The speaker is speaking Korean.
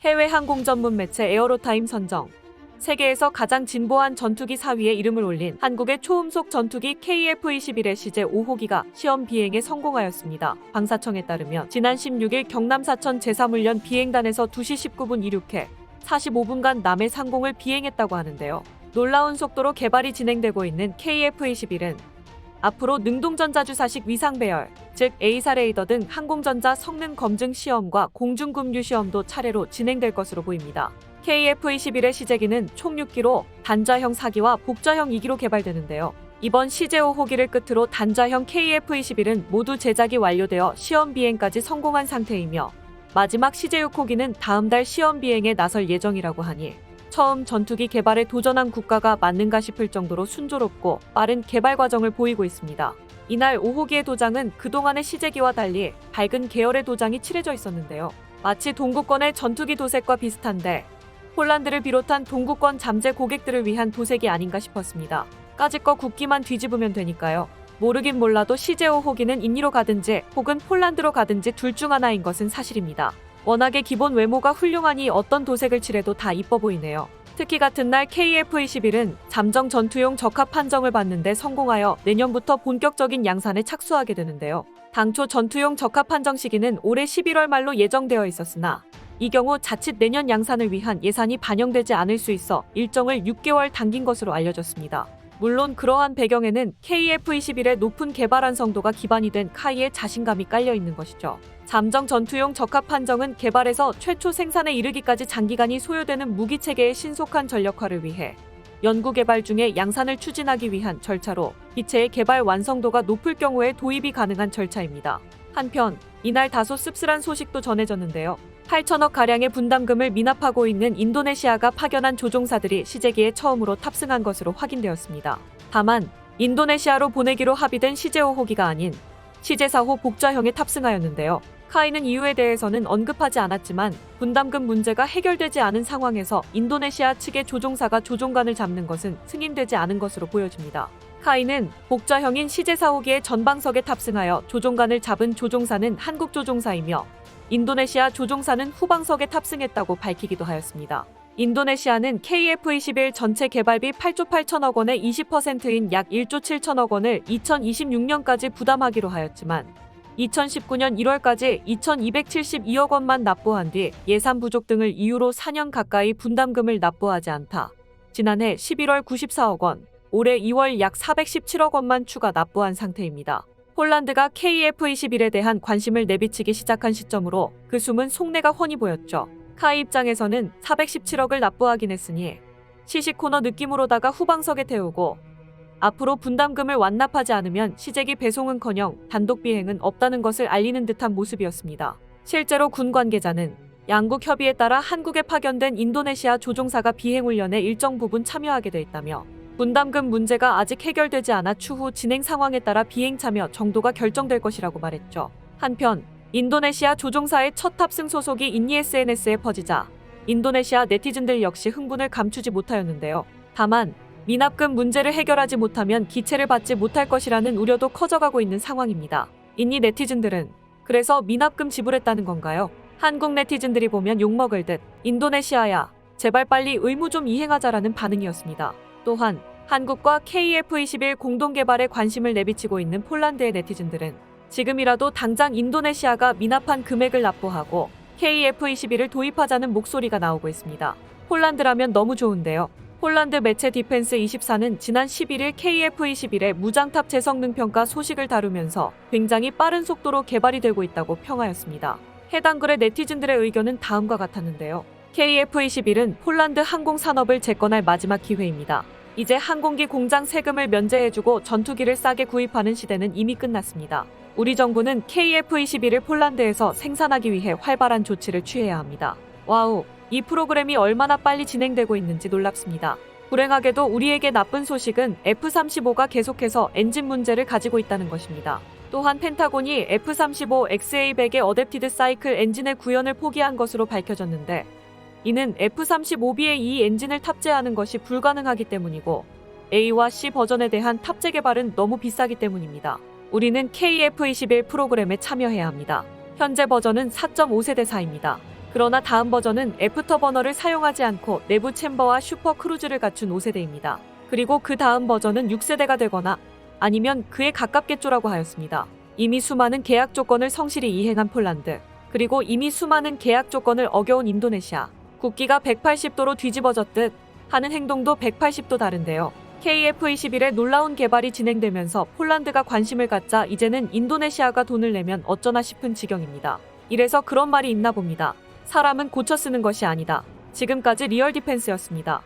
해외 항공 전문 매체 에어로타임 선정. 세계에서 가장 진보한 전투기 4위에 이름을 올린 한국의 초음속 전투기 KF-21의 CJ 5호기가 시험 비행에 성공하였습니다. 방사청에 따르면 지난 16일 경남 사천 제3훈련 비행단에서 2시 19분 이륙해 45분간 남해 상공을 비행했다고 하는데요. 놀라운 속도로 개발이 진행되고 있는 KF-21은 앞으로 능동전자주사식 위상 배열, 즉 A사 레이더 등 항공전자 성능 검증 시험과 공중급류 시험도 차례로 진행될 것으로 보입니다. KF-21의 시제기는 총 6기로 단자형 4기와 복좌형 2기로 개발되는데요. 이번 CJ5호기를 끝으로 단자형 KF-21은 모두 제작이 완료되어 시험 비행까지 성공한 상태이며 마지막 CJ6호기는 다음 달 시험 비행에 나설 예정이라고 하니 처음 전투기 개발에 도전한 국가가 맞는가 싶을 정도로 순조롭고 빠른 개발 과정을 보이고 있습니다. 이날 5호기의 도장은 그동안의 시제기와 달리 밝은 계열의 도장이 칠해져 있었는데요. 마치 동구권의 전투기 도색과 비슷한데 폴란드를 비롯한 동구권 잠재 고객들을 위한 도색이 아닌가 싶었습니다. 까짓 거 국기만 뒤집으면 되니까요. 모르긴 몰라도 CJ5호기는 인리로 가든지 혹은 폴란드로 가든지 둘 중 하나인 것은 사실입니다. 워낙에 기본 외모가 훌륭하니 어떤 도색을 칠해도 다 이뻐 보이네요. 특히 같은 날 KF-21은 잠정 전투용 적합 판정을 받는데 성공하여 내년부터 본격적인 양산에 착수하게 되는데요. 당초 전투용 적합 판정 시기는 올해 11월 말로 예정되어 있었으나 이 경우 자칫 내년 양산을 위한 예산이 반영되지 않을 수 있어 일정을 6개월 당긴 것으로 알려졌습니다. 물론 그러한 배경에는 KF-21의 높은 개발 완성도가 기반이 된 카이의 자신감이 깔려 있는 것이죠. 잠정 전투용 적합 판정은 개발에서 최초 생산에 이르기까지 장기간이 소요되는 무기체계의 신속한 전력화를 위해 연구개발 중에 양산을 추진하기 위한 절차로 기체의 개발 완성도가 높을 경우에 도입이 가능한 절차입니다. 한편 이날 다소 씁쓸한 소식도 전해졌는데요. 8천억가량의 분담금을 미납하고 있는 인도네시아가 파견한 조종사들이 시제기에 처음으로 탑승한 것으로 확인되었습니다. 다만 인도네시아로 보내기로 합의된 CJ5호기가 아닌 CJ4호 복좌형에 탑승하였는데요. 카이는 이유에 대해서는 언급하지 않았지만 분담금 문제가 해결되지 않은 상황에서 인도네시아 측의 조종사가 조종관을 잡는 것은 승인되지 않은 것으로 보여집니다. 카이는 복좌형인 CJ4호기의 전방석에 탑승하여 조종관을 잡은 조종사는 한국 조종사이며 인도네시아 조종사는 후방석에 탑승했다고 밝히기도 하였습니다. 인도네시아는 KF-21 전체 개발비 8조 8천억 원의 20%인 약 1조 7천억 원을 2026년까지 부담하기로 하였지만 2019년 1월까지 2,272억 원만 납부한 뒤 예산 부족 등을 이유로 4년 가까이 분담금을 납부하지 않다. 지난해 11월 94억 원, 올해 2월 약 417억 원만 추가 납부한 상태입니다. 폴란드가 KF-21에 대한 관심을 내비치기 시작한 시점으로 그 숨은 속내가 훤히 보였죠. 카이 입장에서는 417억을 납부하긴 했으니 시시코너 느낌으로다가 후방석에 태우고 앞으로 분담금을 완납하지 않으면 시제기 배송은커녕 단독 비행은 없다는 것을 알리는 듯한 모습이었습니다. 실제로 군 관계자는 양국 협의에 따라 한국에 파견된 인도네시아 조종사가 비행훈련에 일정 부분 참여하게 돼 있다며 분담금 문제가 아직 해결되지 않아 추후 진행 상황에 따라 비행 참여 정도가 결정될 것이라고 말했죠. 한편 인도네시아 조종사의 첫 탑승 소속이 인니 SNS에 퍼지자 인도네시아 네티즌들 역시 흥분을 감추지 못하였는데요. 다만 미납금 문제를 해결하지 못하면 기체를 받지 못할 것이라는 우려도 커져가고 있는 상황입니다. 인니 네티즌들은 그래서 미납금 지불했다는 건가요? 한국 네티즌들이 보면 욕먹을 듯 인도네시아야 제발 빨리 의무 좀 이행하자라는 반응이었습니다. 또한 한국과 KF-21 공동개발에 관심을 내비치고 있는 폴란드의 네티즌들은 지금이라도 당장 인도네시아가 미납한 금액을 납부하고 KF-21을 도입하자는 목소리가 나오고 있습니다. 폴란드라면 너무 좋은데요. 폴란드 매체 디펜스24는 지난 11일 KF-21의 무장탑 재성능 평가 소식을 다루면서 굉장히 빠른 속도로 개발이 되고 있다고 평하였습니다. 해당 글의 네티즌들의 의견은 다음과 같았는데요. KF-21은 폴란드 항공산업을 재건할 마지막 기회입니다. 이제 항공기 공장 세금을 면제해주고 전투기를 싸게 구입하는 시대는 이미 끝났습니다. 우리 정부는 KF-21을 폴란드에서 생산하기 위해 활발한 조치를 취해야 합니다. 와우, 이 프로그램이 얼마나 빨리 진행되고 있는지 놀랍습니다. 불행하게도 우리에게 나쁜 소식은 F-35가 계속해서 엔진 문제를 가지고 있다는 것입니다. 또한 펜타곤이 F-35XA100의 어댑티드 사이클 엔진의 구현을 포기한 것으로 밝혀졌는데 이는 F-35B의 이 엔진을 탑재하는 것이 불가능하기 때문이고 A와 C 버전에 대한 탑재 개발은 너무 비싸기 때문입니다. 우리는 KF-21 프로그램에 참여해야 합니다. 현재 버전은 4.5세대사입니다. 그러나 다음 버전은 애프터버너를 사용하지 않고 내부 챔버와 슈퍼 크루즈를 갖춘 5세대입니다. 그리고 그 다음 버전은 6세대가 되거나 아니면 그에 가깝겠죠라고 하였습니다. 이미 수많은 계약 조건을 성실히 이행한 폴란드, 그리고 이미 수많은 계약 조건을 어겨온 인도네시아, 국기가 180도로 뒤집어졌듯 하는 행동도 180도 다른데요. KF-21의 놀라운 개발이 진행되면서 폴란드가 관심을 갖자 이제는 인도네시아가 돈을 내면 어쩌나 싶은 지경입니다. 이래서 그런 말이 있나 봅니다. 사람은 고쳐 쓰는 것이 아니다. 지금까지 리얼 디펜스였습니다.